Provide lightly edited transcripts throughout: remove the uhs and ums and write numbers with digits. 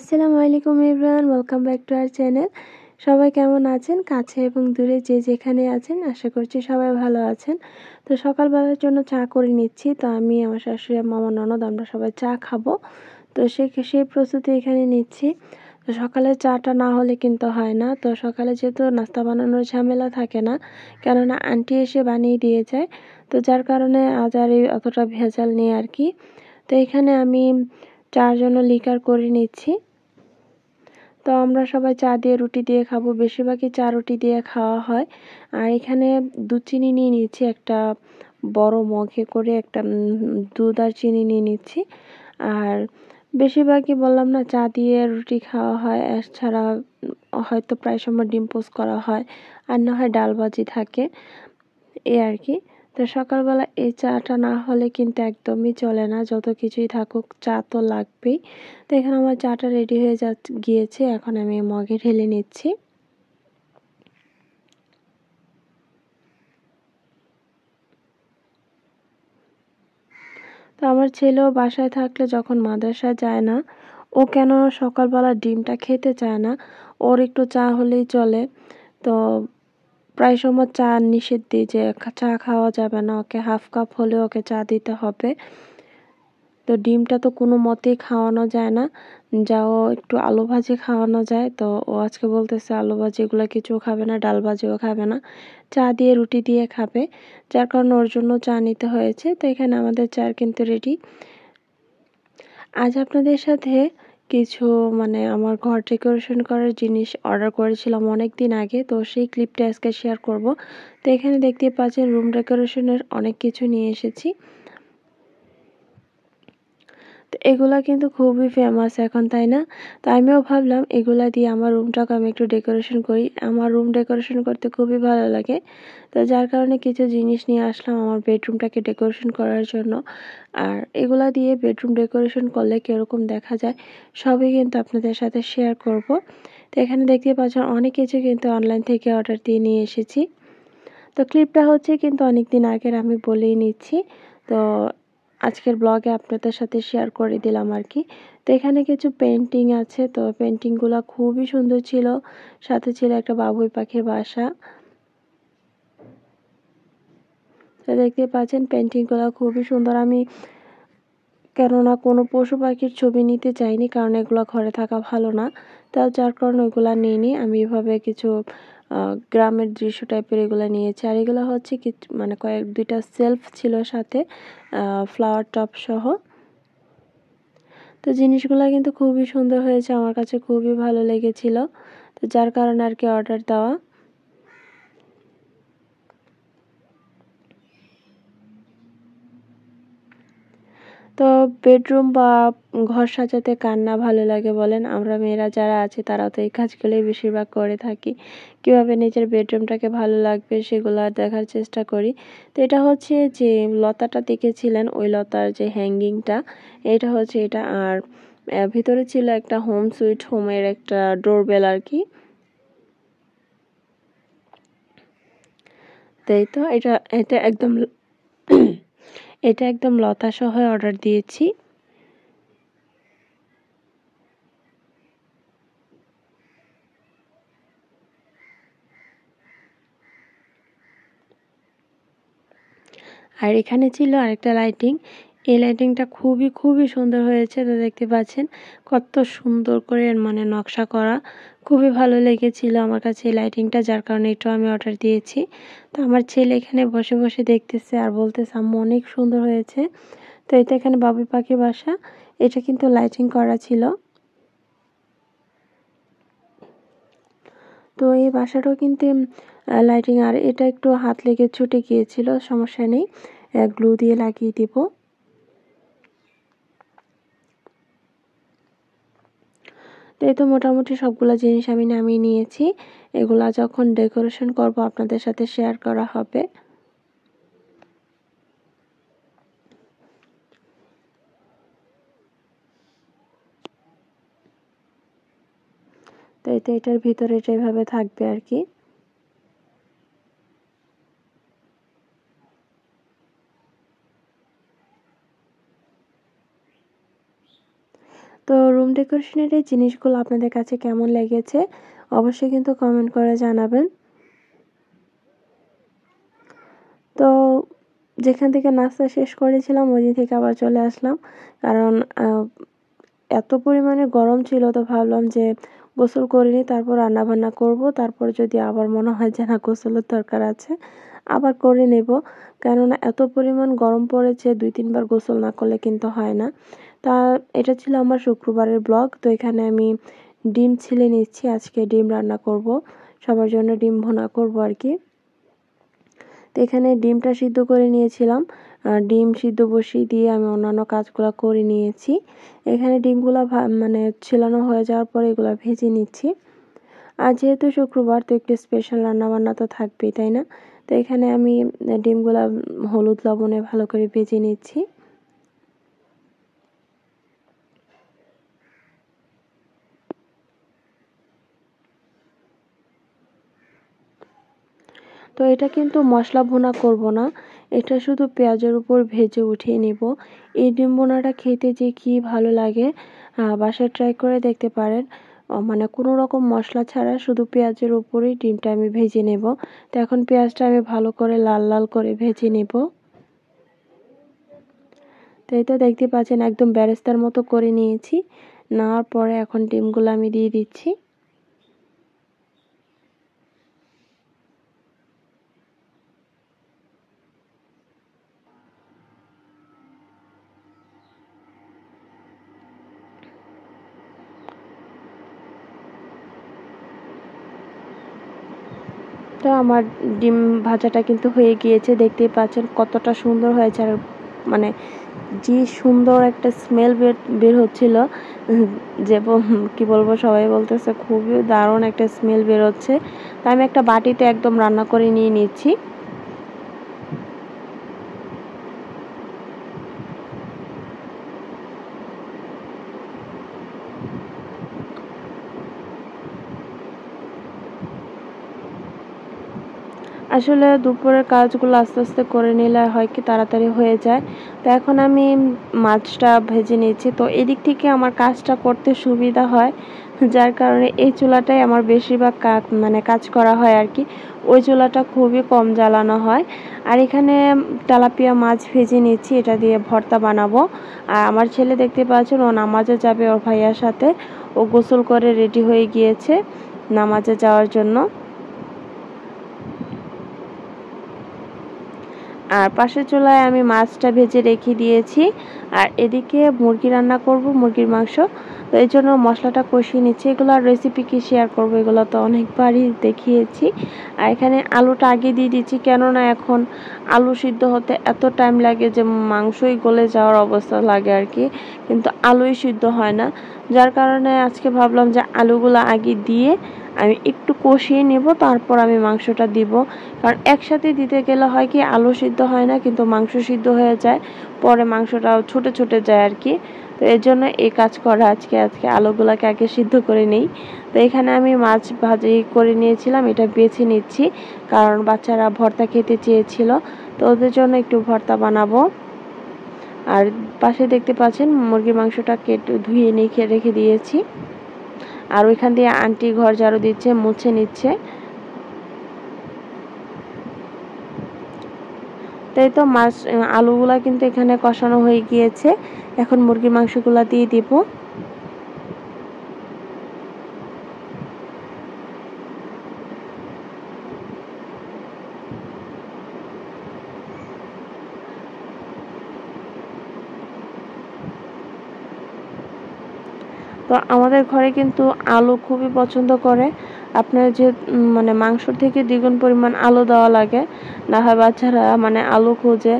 আসসালামু আলাইকুম everyone, welcome back to our channel. সবাই কেমন আছেন? কাছে এবং দূরে যে যেখানে আছেন, আশা করছি সবাই ভালো আছেন। তো সকালবেলার জন্য চা করে নিচ্ছি। তো আমি, আমার শাশুড়ি, মামা, ননদ আমরা সবাই চা খাবো। তো সেই প্রস্তুতি এখানে নিচ্ছি। তো সকালে চাটা না হলে কিন্তু হয় না। তো সকালে যেহেতু নাস্তা বানানোর ঝামেলা থাকে না, কেননা আন্টি এসে বানিয়ে দিয়ে যায়। তো যার কারণে আজ আর অতটা ভেজাল নেই আর কি। তো এখানে আমি চার জন্য লিকার করে নিচ্ছি। তো আমরা সবাই চা দিয়ে রুটি দিয়ে খাবো, বেশিরভাগই চা রুটি দিয়ে খাওয়া হয়। আর এখানে দুধ চিনি নিয়ে নিচ্ছি, একটা বড় মগে করে একটা দুধ আর চিনি নিয়ে নিচ্ছি। আর বেশিরভাগই বললাম না, চা দিয়ে রুটি খাওয়া হয়, এছাড়া হয়তো প্রায় সময় ডিম পোস্ট করা হয়, আর না হয় ডাল ভাজি থাকে, এই আর কি। তো সকালবেলা এই চাটা না হলে কিন্তু একদমই চলে না, যত কিছুই থাকুক চা তো লাগবেই। তো এখানে আমার চাটা রেডি হয়ে গিয়েছে, এখন আমি মগে ঢেলে নিচ্ছি। তো আমার ছেলেও বাসায় থাকলে যখন মাদ্রাসায় যায় না, ও কেন সকালবেলা ডিমটা খেতে চায় না, ওর একটু চা হলেই চলে। তো প্রায় সময় চা নিষেধ দিই যে চা খাওয়া যাবে না, ওকে হাফ কাপ হলে ওকে চা দিতে হবে। তো ডিমটা তো কোনো মতেই খাওয়ানো যায় না, যাও একটু আলু ভাজি খাওয়ানো যায়। তো ও আজকে বলতেছে আলু ভাজি এগুলো কিছু খাবে না, ডাল ভাজিও খাবে না, চা দিয়ে রুটি দিয়ে খাবে। যার কারণে ওর জন্য চা নিতে হয়েছে। তো এখানে আমাদের চা কিন্তু রেডি। আজ আপনাদের সাথে কিছু আমার ঘর ডেকোরেশন করার জিনিস অর্ডার করেছিলাম অনেক দিন আগে, তো সেই ক্লিপটা আজকে শেয়ার করব। তো এখানে দেখতে পাচ্ছেন রুম ডেকোরেশনের অনেক কিছু নিয়ে এসেছি। তো এগুলা কিন্তু খুবই ফেমাস এখন, তাই না? তো আমিও ভাবলাম এগুলা দিয়ে আমার রুমটাকে আমি একটু ডেকোরেশন করি। আমার রুম ডেকোরেশন করতে খুবই ভালো লাগে। তো যার কারণে কিছু জিনিস নিয়ে আসলাম আমার বেডরুমটাকে ডেকোরেশন করার জন্য। আর এগুলা দিয়ে বেডরুম ডেকোরেশন করলে কীরকম দেখা যায় সবই কিন্তু আপনাদের সাথে শেয়ার করব। তো এখানে দেখতে পাচ্ছেন অনেক কিছু কিন্তু অনলাইন থেকে অর্ডার দিয়ে নিয়ে এসেছি। তো ক্লিপটা হচ্ছে কিন্তু অনেক দিন আগের, আমি বলেই নিচ্ছি। তো আজকের ব্লগে আপনাদের সাথে শেয়ার করে দিলাম আর কি। তো এখানে কিছু পেন্টিং আছে, তো পেন্টিংগুলো খুবই সুন্দর ছিল, সাথে ছিল একটা বাবুই পাখির বাসা। তো দেখতে পাচ্ছেন পেন্টিংগুলো খুবই সুন্দর। আমি কেননা কোনো পশু পাখির ছবি নিতে চাইনি, কারণ এগুলো ঘরে থাকা ভালো না। তা যার কারণে ওইগুলো নিইনি, আমি এভাবে কিছু গ্রামের দৃশ্য টাইপের এগুলো নিয়েছি। আর এগুলো হচ্ছে কি দুইটা সেলফ ছিল সাথে ফ্লাওয়ার টপ সহ। তো জিনিসগুলো কিন্তু খুবই সুন্দর হয়েছে, আমার কাছে খুবই ভালো লেগেছিল। তো যার কারণে আর কি অর্ডার দেওয়া। তো বেডরুম বা ঘর সাজাতে কার না ভালো লাগে বলেন? আমরা মেয়েরা যারা আছে তারা তো এই কাজগুলোই বেশিরভাগ করে থাকি। কিভাবে নিজের বেডরুমটাকে ভালো লাগবে সেগুলো দেখার চেষ্টা করি। তো এটা হচ্ছে যে লতাটা দেখেছিলেন, ওই লতার যে হ্যাঙ্গিংটা, এটা হচ্ছে এটা। আর ভিতরে ছিল একটা হোম সুইট হোমের একটা ডোরবেল আর কি। তাই তো এটা এটা একদম এটা একদম লতা সহ অর্ডার দিয়েছি। আর এখানে ছিল আরেকটা লাইটিং। এই লাইটিংটা খুবই সুন্দর হয়েছে। তো দেখতে পাচ্ছেন কত সুন্দর করে নকশা করা, খুবই ভালো লেগেছিল আমার কাছে এই লাইটিংটা, যার কারণে এটাও আমি অর্ডার দিয়েছি। তো আমার ছেলে এখানে বসে বসে দেখতেছে আর বলতেছে আম্মু অনেক সুন্দর হয়েছে। তো এটা এখানে বাবুই পাখির বাসা, এটা কিন্তু লাইটিং করা ছিল। তো এই বাসাটাও কিন্তু লাইটিং। আর এটা একটু হাত লেগে ছুটে গিয়েছিল, সমস্যা নেই, গ্লু দিয়ে লাগিয়ে দিব। তো এই তো মোটামুটি সবগুলো জিনিস আমি নামিয়ে নিয়েছি। এগুলা যখন ডেকোরেশন করব আপনাদের সাথে শেয়ার করা হবে। তো এটার ভিতরে যেভাবে থাকবে আর কি। তো রুম ডেকোরেশনের এই জিনিসগুলো আপনাদের কাছে কেমন লেগেছে অবশ্যই কিন্তু কমেন্ট করে জানাবেন। তো যেখান থেকে নাস্তা শেষ করেছিলাম ওই দিন থেকে আবার চলে আসলাম, কারণ এত পরিমাণে গরম ছিল, তো ভাবলাম যে গোসল করিনি, তারপর রান্নাবান্না করব, তারপর যদি আবার মনে হয় যে না গোসলের দরকার আছে আবার করে নেব, কেননা এত পরিমাণ গরম পড়েছে 2-3 বার গোসল না করলে কিন্তু হয় না। তা এটা ছিল আমার শুক্রবারের ব্লগ। তো এখানে আমি ডিম ছিলে নিচ্ছি, আজকে ডিম রান্না করব, সবার জন্য ডিম ভুনা করব আর কি। তো এখানে ডিমটা সিদ্ধ করে নিয়েছিলাম, ডিম সিদ্ধ বসিয়ে দিয়ে আমি অন্যান্য কাজগুলো করে নিয়েছি। এখানে ডিমগুলো মানে ছিলানো হয়ে যাওয়ার পরে এগুলো ভেজে নিচ্ছি। আর যেহেতু শুক্রবার, তো একটু স্পেশাল রান্নাবান্না তো থাকবেই, তাই না? তো এখানে আমি ডিমগুলো হলুদ লবণে ভালো করে ভেজে নিচ্ছি। তো এটা কিন্তু মশলা ভুনা করব না, এটা শুধু পেঁয়াজের উপর ভেজে উঠিয়ে নিব। এই ডিম ভুনাটা খেতে যে কি ভালো লাগে, বাসায় ট্রাই করে দেখতে পারেন। মানে কোনো রকম মশলা ছাড়া শুধু পেঁয়াজের উপরেই ডিমটা আমি ভেজে নেব। তো এখন পেঁয়াজটা আমি ভালো করে লাল লাল করে ভেজে নেব। তো এই তো দেখতে পাচ্ছেন একদম বেরেস্তার মতো করে নিয়েছি। নেওয়ার পরে এখন ডিমগুলো আমি দিয়ে দিচ্ছি। তো আমার ডিম ভাজাটা কিন্তু হয়ে গিয়েছে, দেখতেই পাচ্ছেন কতটা সুন্দর হয়েছে। আর মানে যে সুন্দর একটা স্মেল বের হচ্ছিল, যে কি বলবো, সবাই বলতেছে খুবই দারুণ একটা স্মেল বের হচ্ছে। তো আমি একটা বাটিতে একদম রান্না করে নিয়ে নিচ্ছি। আসলে দুপুরের কাজগুলো আস্তে আস্তে করে নিলে হয় কি তাড়াতাড়ি হয়ে যায়। তো এখন আমি মাছটা ভেজে নিচ্ছি। তো এদিক থেকে আমার কাজটা করতে সুবিধা হয়, যার কারণে এই চুলাটাই আমার বেশিরভাগ মানে কাজ করা হয় আর কি। ওই চুলাটা খুবই কম জ্বালানো হয়। আর এখানে তেলাপিয়া মাছ ভেজে নিচ্ছি, এটা দিয়ে ভর্তা বানাবো। আর আমার ছেলে দেখতে পাচ্ছেন, ও নামাজে যাবে ওর ভাইয়ার সাথে। ও গোসল করে রেডি হয়ে গিয়েছে নামাজে যাওয়ার জন্য। আর পাশের চুলায় আমি মাছটা ভেজে রেখে দিয়েছি। আর এদিকে মুরগি রান্না করব, মুরগির মাংস। তো এই জন্য মশলাটা কষিয়ে নিচ্ছি। এগুলোর রেসিপি কি শেয়ার করবো, এগুলো তো অনেকবারই দেখিয়েছি। আর এখানে আলুটা আগে দিয়ে দিচ্ছি, কেননা এখন আলু সিদ্ধ হতে এত টাইম লাগে যে মাংসই গলে যাওয়ার অবস্থা লাগে আর কি, কিন্তু আলুই সিদ্ধ হয় না। যার কারণে আজকে ভাবলাম যে আলুগুলো আগে দিয়ে আমি একটু কষিয়ে নেব, তারপর আমি মাংসটা দিব। কারণ একসাথে দিতে গেলে হয় কি আলু সিদ্ধ হয় না, কিন্তু মাংস সিদ্ধ হয়ে যায়, পরে মাংসটাও ছুটে ছুটে যায় আর কি। তো এর জন্য এই কাজ করা, আজকে আলুগুলোকে আগে সিদ্ধ করে নিই। তো এখানে আমি মাছ ভাজি করে নিয়েছিলাম, এটা বেছে নিচ্ছি, কারণ বাচ্চারা ভর্তা খেতে চেয়েছিল, তো ওদের জন্য একটু ভর্তা বানাবো। আর পাশে দেখতে পাচ্ছেন মুরগির মাংসটা কেটে ধুয়ে নিয়ে রেখে দিয়েছি। আর ওইখান দিয়ে আন্টি ঘর ঝাড়ু দিচ্ছে, মুছে নিচ্ছে। তাই তো মাছ আলুগুলা কিন্তু এখানে কষানো হয়ে গিয়েছে। এখন মুরগির মাংসগুলা দিয়ে দিব। তো আমাদের ঘরে কিন্তু আলু খুবই পছন্দ করে। আপনার যে মানে মাংসর থেকে দ্বিগুণ পরিমাণ আলু দেওয়া লাগে, না হয় বাচ্চারা মানে আলু খোঁজে।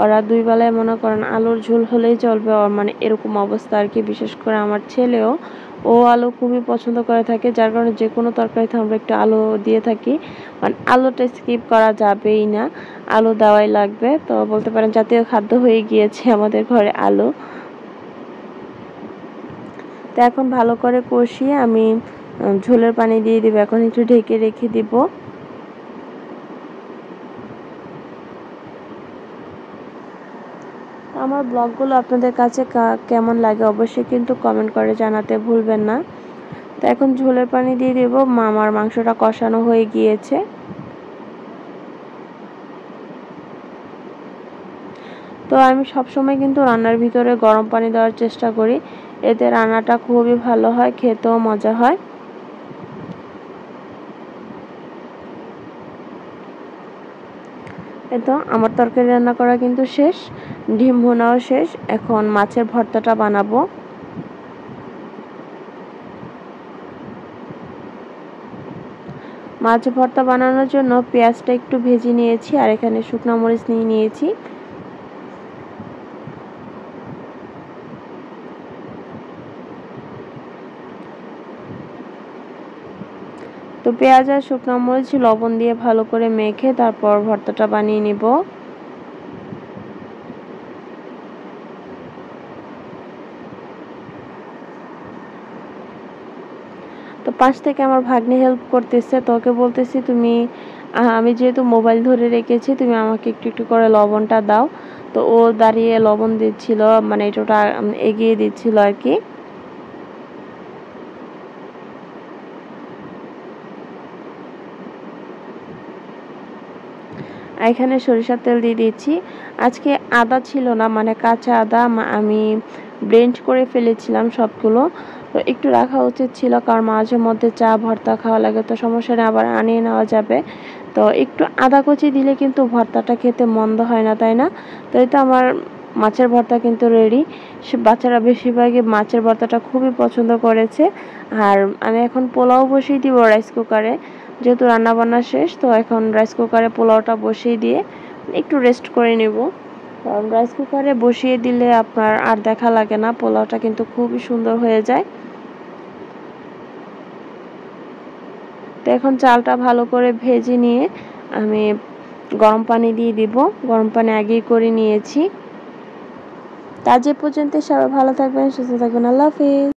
ওরা 2 বেলায় মনে করেন আলুর ঝোল হলেই চলবে, মানে এরকম অবস্থা আর কি। বিশেষ করে আমার ছেলেও, ও আলু খুবই পছন্দ করে থাকে, যার কারণে যে কোনো তরকারিতে আমরা একটু আলু দিয়ে থাকি। মানে আলুটা স্কিপ করা যাবেই না, আলু দেওয়াই লাগবে। তো বলতে পারেন জাতীয় খাদ্য হয়ে গিয়েছে আমাদের ঘরে আলু। তো এখন ভালো করে কষিয়ে আমি ঝোলের পানি দিয়ে দিব। এখন একটু ঢেকে রেখে দিব। আমার ব্লগগুলো আপনাদের কাছে কেমন লাগে অবশ্যই কিন্তু কমেন্ট করে জানাতে ভুলবেন না। তো এখন ঝোলের পানি দিয়ে দেব। আমার মাংসটা কষানো হয়ে গিয়েছে। তো আমি সবসময় কিন্তু রান্নার ভিতরে গরম পানি দেওয়ার চেষ্টা করি, এতে রান্নাটা খুবই ভালো হয়, খেতেও মজা হয়। তো আমার তরকারি রান্না করা কিন্তু শেষ, ডিম ভুনাও শেষ। এখন মাছের ভর্তাটা বানাবো। মাছ ভর্তা বানানোর জন্য পেঁয়াজটা একটু ভেজে নিয়েছি, আর এখানে শুকনো মরিচ নিয়েছি। তো পেঁয়াজ আর শুকনো মরিচ লবণ দিয়ে ভালো করে মেখে তারপর ভর্তাটা বানিয়ে নিব। তো পাশ থেকে আমার ভাগ্নে হেল্প করতেছে, তো ওকে বলতেছি আমি যেহেতু মোবাইল ধরে রেখেছি, তুমি আমাকে একটু একটু করে লবণটা দাও। তো ও দাঁড়িয়ে লবণ দিচ্ছিল, মানে এটা এগিয়ে দিচ্ছিল আর কি। এখানে সরিষার তেল দিয়ে দিচ্ছি। আজকে আদা ছিল না, মানে কাঁচা আদা আমি ব্লেন্ড করে ফেলেছিলাম সবগুলো। তো একটু রাখা উচিত ছিল, কারণ মাঝে মধ্যে চা ভর্তা খাওয়া লাগে, তো সমস্যা নেই, আবার আনিয়ে নেওয়া যাবে। তো একটু আদা কুচি দিলে কিন্তু ভর্তাটা খেতে মন্দ হয় না, তাই না? তো এই তো আমার মাছের ভর্তা কিন্তু রেডি। বাচ্চারা বেশিরভাগই মাছের ভর্তাটা খুবই পছন্দ করেছে। আর আমি এখন পোলাও বসিয়ে দিব রাইস কুকারে, যেহেতু রান্নাবান্না শেষ। তো এখন রাইস কুকারে পোলাওটা বসিয়ে দিয়ে একটু রেস্ট করে নেব। কারণ রাইস কুকারে বসিয়ে দিলে আপনার আর দেখা লাগে না, পোলাওটা কিন্তু খুবই সুন্দর হয়ে যায়। তো এখন চালটা ভালো করে ভেজে নিয়ে আমি গরম পানি দিয়ে দিব। গরম পানি আগেই করে নিয়েছি। তা যে পর্যন্ত সবাই ভালো থাকবেন, সুস্থ থাকবেন। আল্লাহ হাফেজ।